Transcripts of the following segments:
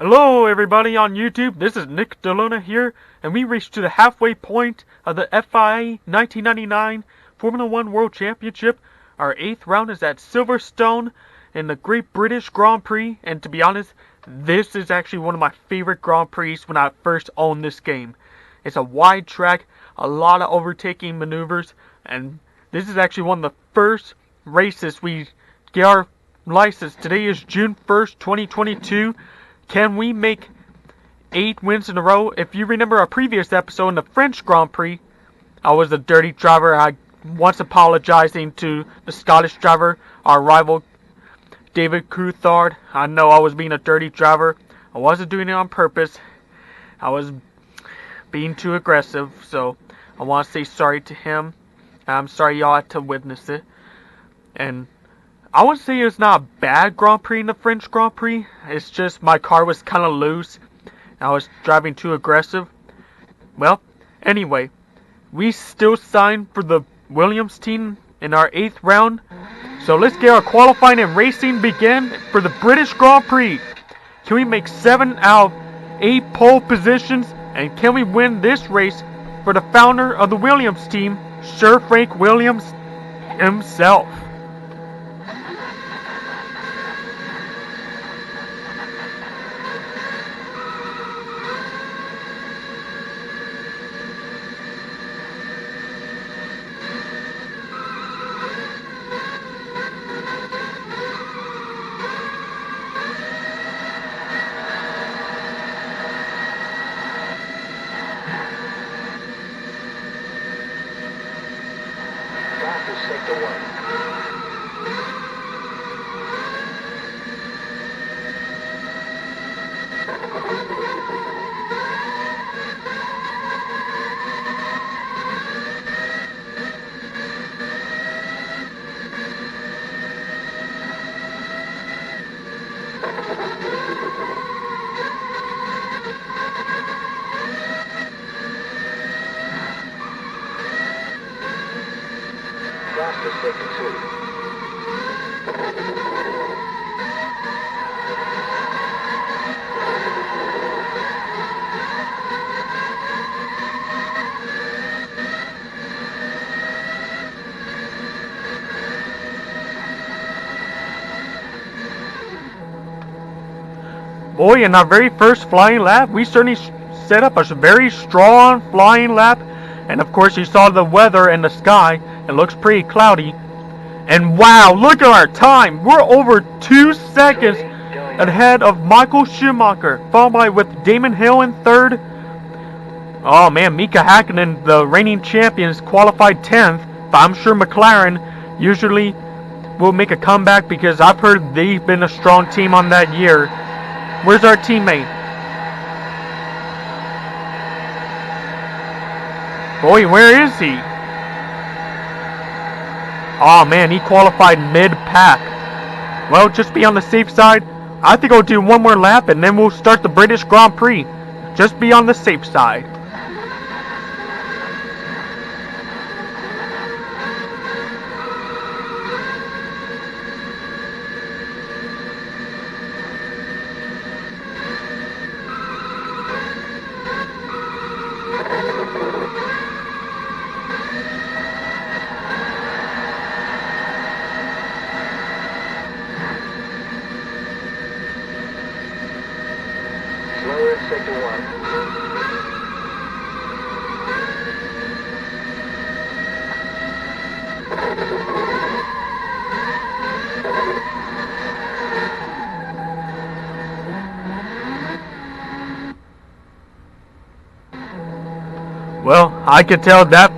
Hello everybody on YouTube, this is Nick Delona here, and we reached to the halfway point of the FIA 1999 Formula 1 World Championship. Our 8th round is at Silverstone in the Great British Grand Prix, and to be honest, this is actually one of my favorite Grand Prix when I first owned this game. It's a wide track, a lot of overtaking maneuvers, and this is actually one of the first races we get our license. Today is June 1st, 2022. Can we make 8 wins in a row? If you remember our previous episode in the French Grand Prix, I was a dirty driver. I once apologizing to the Scottish driver, our rival David Coulthard. I know I was being a dirty driver. I wasn't doing it on purpose. I was being too aggressive, so I want to say sorry to him. I'm sorry y'all had to witness it. And I would say it's not a bad Grand Prix in the French Grand Prix. It's just my car was kind of loose. I was driving too aggressive. Well, anyway, we still signed for the Williams team in our 8th round. So let's get our qualifying and racing begin for the British Grand Prix. Can we make 7 out of 8 pole positions? And can we win this race for the founder of the Williams team, Sir Frank Williams himself? Sector 1. Sector 2. Boy, in our very first flying lap, we certainly set up a very strong flying lap. And of course, you saw the weather and the sky. It looks pretty cloudy. And wow, look at our time. We're over 2 seconds ahead of Michael Schumacher, followed by with Damon Hill in 3rd. Oh man, Mika Hakkinen, the reigning champions, qualified 10th. But I'm sure McLaren usually will make a comeback because I've heard they've been a strong team on that year. Where's our teammate? Boy, where is he? Oh man, he qualified mid-pack. Well, just be on the safe side. I think I'll do one more lap and then we'll start the British Grand Prix. Just be on the safe side. Slower in Sector 1. Well, I could tell that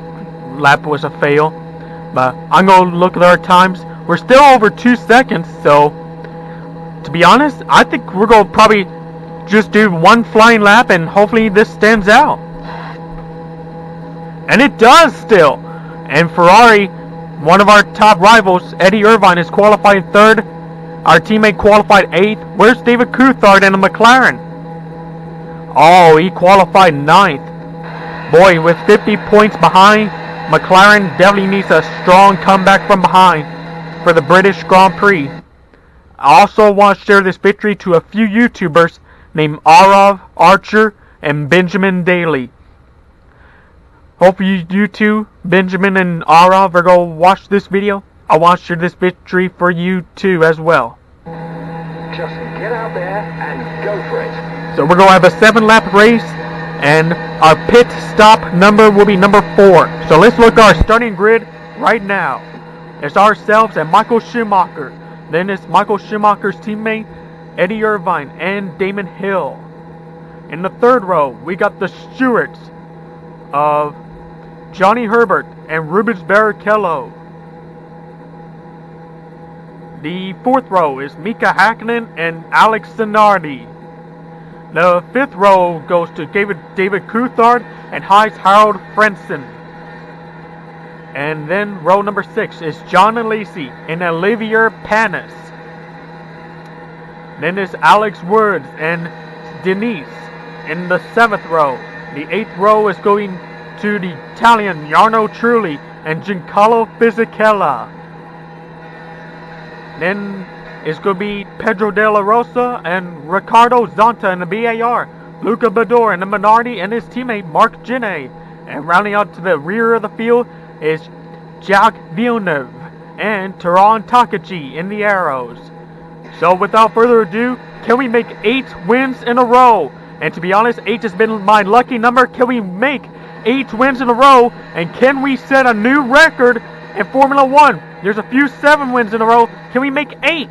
lap was a fail. But I'm going to look at our times. We're still over 2 seconds, so to be honest, I think we're going to probably just do one flying lap and hopefully this stands out. And it does still. And Ferrari, one of our top rivals, Eddie Irvine, is qualified 3rd. Our teammate qualified 8th. Where's David Coulthard in a McLaren? Oh, he qualified 9th. Boy, with 50 points behind, McLaren definitely needs a strong comeback from behind for the British Grand Prix. I also want to share this victory to a few YouTubers named Arav Archer and Benjamin Daly. Hope you two, Benjamin and Arav, are going to watch this video. I want to share this victory for you too as well. Just get out there and go for it. So we're going to have a 7-lap race, and our pit stop number will be number 4. So let's look at our starting grid right now. It's ourselves and Michael Schumacher. Then it's Michael Schumacher's teammate Eddie Irvine and Damon Hill. In the third row, we got the Stewarts of Johnny Herbert and Rubens Barrichello. The fourth row is Mika Hakkinen and Alex Zanardi. The fifth row goes to David Coulthard and Heinz Harald Frentzen. And then row number 6 is John Alesi and Olivier Panis. Then there's Alex Woods and Denise in the 7th row. The 8th row is going to the Italian Jarno Trulli and Giancarlo Fisichella. Then it's going to be Pedro De La Rosa and Ricardo Zonta in the BAR, Luca Bador in the Minardi and his teammate Marc Genet. And rounding out to the rear of the field is Jacques Villeneuve and Taron Takachi in the Arrows. So without further ado, can we make 8 wins in a row? And to be honest, 8 has been my lucky number. Can we make 8 wins in a row? And can we set a new record in Formula 1? There's a few 7 wins in a row. Can we make 8?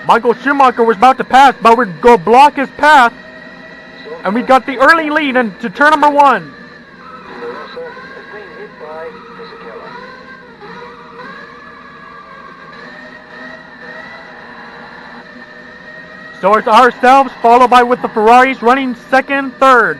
Michael Schumacher was about to pass, but we're going to block his path. And we got the early lead into turn number 1. So it's ourselves, followed by with the Ferraris running second, third.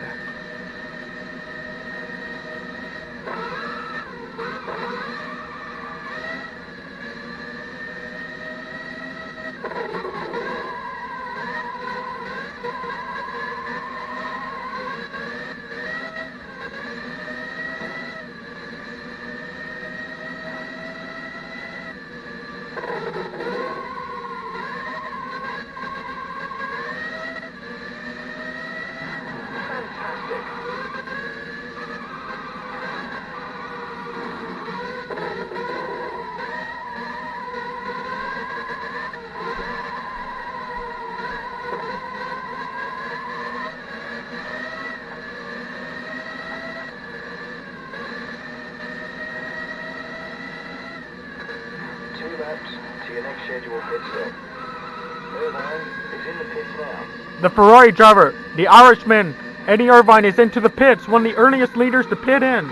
To your next scheduled pit stop. Irvine is in the pits now. The Ferrari driver, the Irishman, Eddie Irvine, is into the pits, one of the earliest leaders to pit in.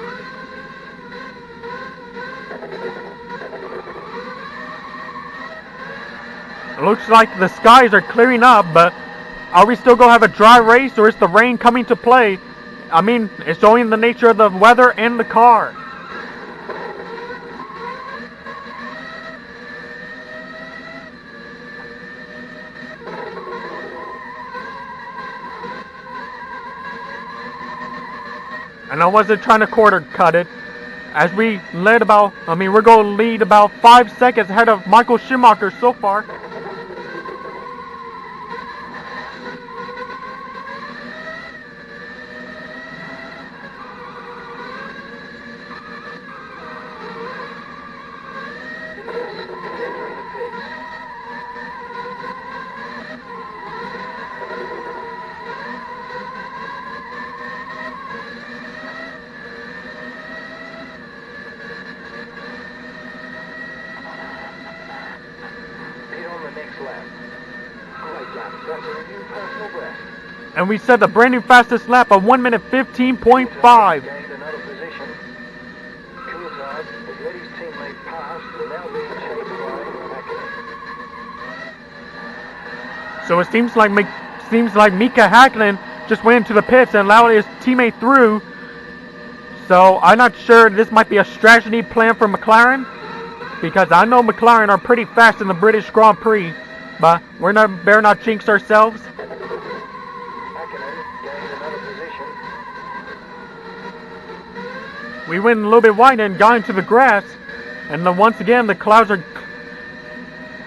It looks like the skies are clearing up, but are we still going to have a dry race, or is the rain coming to play? I mean, it's only in the nature of the weather and the car. And I wasn't trying to quarter cut it. As we led about, we're going to lead about 5 seconds ahead of Michael Schumacher so far. And we set the brand new fastest lap of 1 minute 15.5. Gained another position. Coulthard has let his teammate pass. Will now be chased by Hakkinen. So it seems like Mika Hakkinen just went into the pits and allowed his teammate through. So I'm not sure this might be a strategy plan for McLaren, because I know McLaren are pretty fast in the British Grand Prix, but better not jinx ourselves. We went a little bit wide and got into the grass. And then once again, the clouds are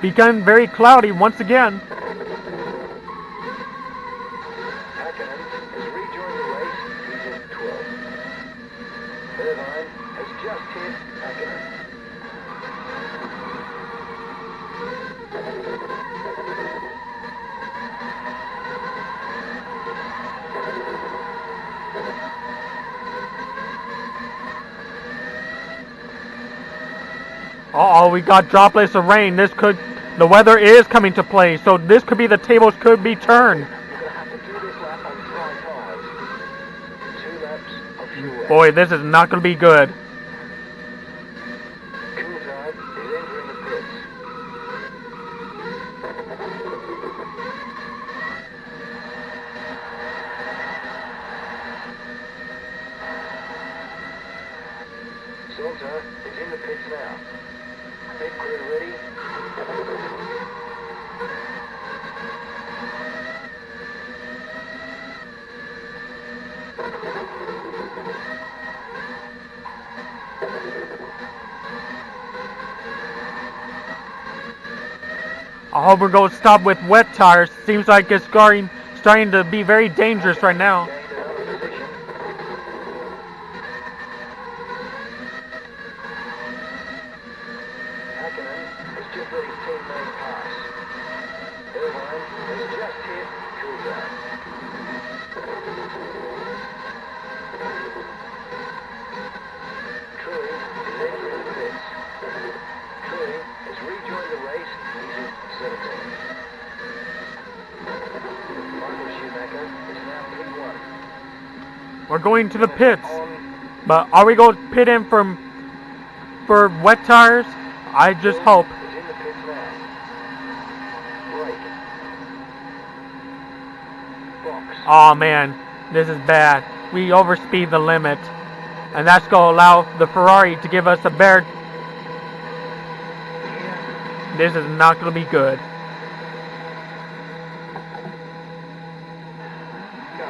becoming very cloudy once again. Hakkinen has rejoined the race. He's in 12th. Irvine has just hit Hakkinen. Uh-oh, we got droplets of rain. The weather is coming to play, so this could be the tables could be turned. You're going to have to do this lap on dry tires. 2 laps of fuel. Boy, this is not going to be good. Coulthard is entering the pits. Salter is in the pits now. Pit crew ready. I hope we're going to stop with wet tires. Seems like it's starting to be very dangerous right now. Gained another position. Hakkinen has just let his teammate pass. Irvine has just hit Coulthard. Trulli is entering the pits. Trulli has rejoined the race. He's in 17th. Michael Schumacher is now pit 1. We're going to the pits. On But are we going to pit in for wet tires? I just hope. is in the pits now. Brake. Box. Oh man, this is bad. We overspeed the limit. And that's going to allow the Ferrari to give us a better... This is not going to be good. Go.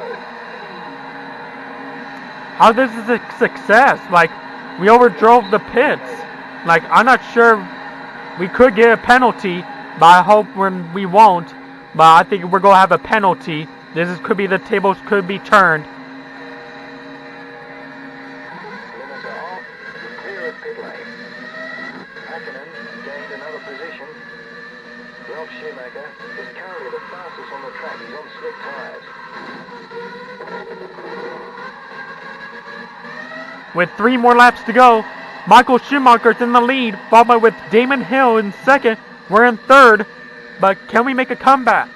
How this is a success? Like, we overdrove the pits. Like, I'm not sure we could get a penalty, but I hope we won't. But I think we're going to have a penalty. Could be the tables could be turned. Limits are off. Clear of pit lane. Hakkinen gained another position. Ralph Schumacher is currently the fastest on the track. He's on slick tyres. With 3 more laps to go, Michael Schumacher's in the lead, followed with Damon Hill in second. We're in third, but can we make a comeback?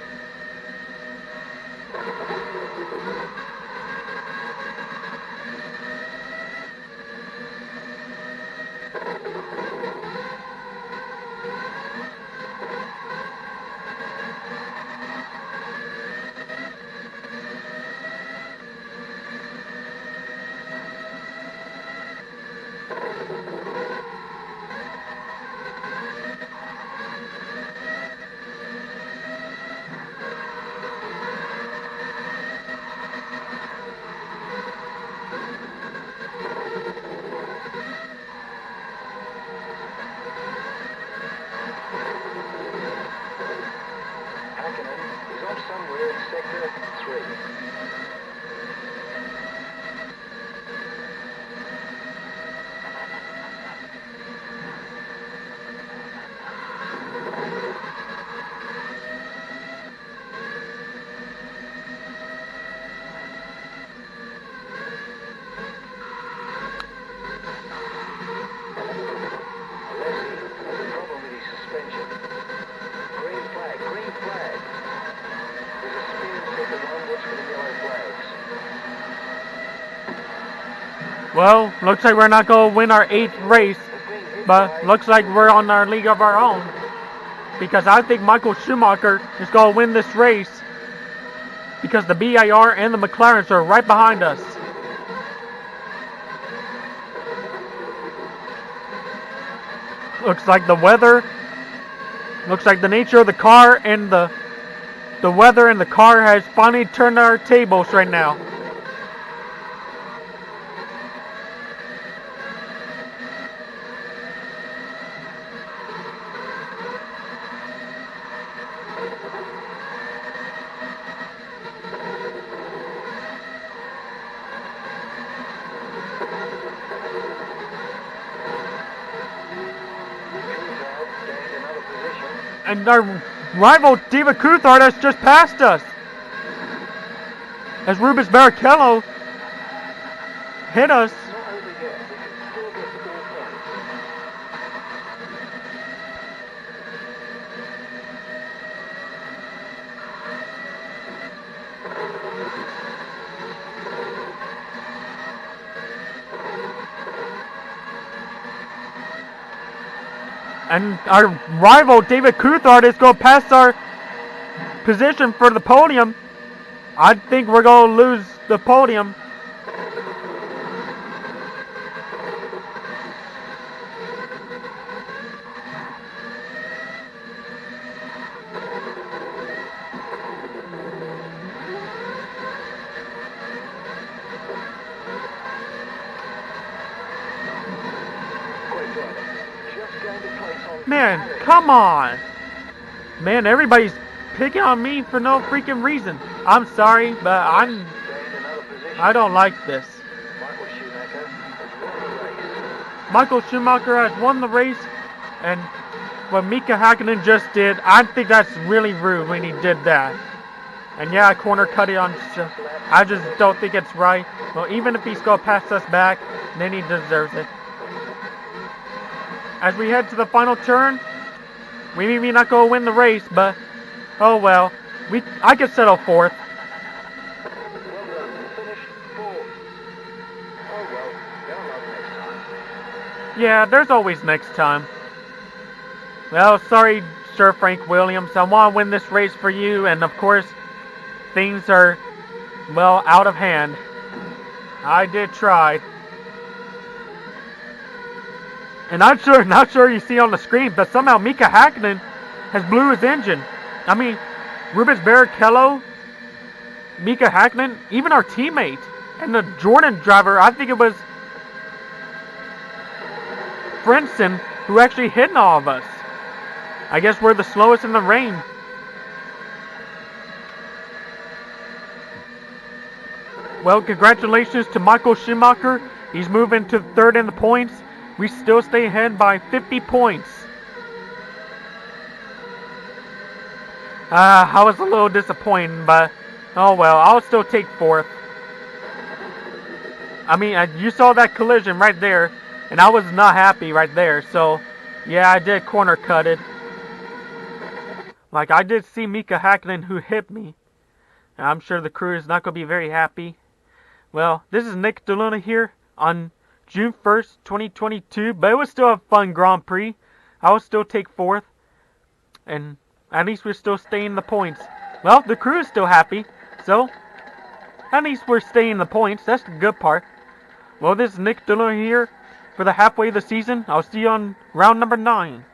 Hakkinen is off somewhere in sector 3. Alessi has a problem with his suspension. Green flag, green flag. There's a spin in sector 1, watch for the yellow flags. Well, looks like we're not going to win our 8th race, Has been hit but by looks like we're on our league of our own. Because I think Michael Schumacher is going to win this race, because the BIR and the McLarens are right behind us. Looks like the weather, looks like the nature of the car and the weather and the car has finally turned our tables right now. And our rival, David Coulthard, has just passed us. As Rubens Barrichello hit us. Not over yet. We can still get 4 points. And our rival, David Coulthard, is going to pass our position for the podium. I think we're going to lose the podium. Quick driver. Just going to place on Man, Alex. come on. Man, everybody's picking on me for no freaking reason. I'm sorry, but Gained another position. I don't like this. Michael Schumacher has won the race. Michael Schumacher has won the race, and what Mika Hakkinen just did, I think that's really rude when he did that. And yeah, corner cut it on. I just don't think it's right. Well, even if he's going to pass us back, then he deserves it. As we head to the final turn, we may not go win the race, but oh well. I could settle 4th. Well done. Finished 4th. Oh well. They'll love next time. Yeah, there's always next time. Well, sorry, Sir Frank Williams. I want to win this race for you, and of course, things are, well, out of hand. I did try. And I'm not sure you see on the screen, but somehow Mika Hakkinen has blew his engine. I mean, Rubens Barrichello, Mika Hakkinen, even our teammate, and the Jordan driver, I think it was Frenson, who actually hit all of us. I guess we're the slowest in the rain. Well, congratulations to Michael Schumacher. He's moving to 3rd in the points. We still stay ahead by 50 points. I was a little disappointed, but oh well, I'll still take 4th. I mean, you saw that collision right there, and I was not happy right there, so yeah, I did corner cut it. Like, I did see Mika Hakkinen who hit me. And I'm sure the crew is not going to be very happy. Well, this is Nick DeLuna here on June 1st, 2022, but it was still a fun Grand Prix. I will still take 4th, and at least we're still staying in the points. Well, the crew is still happy, so at least we're staying in the points. That's the good part. Well, this is Nick DeLuna here for the halfway of the season. I'll see you on round number 9.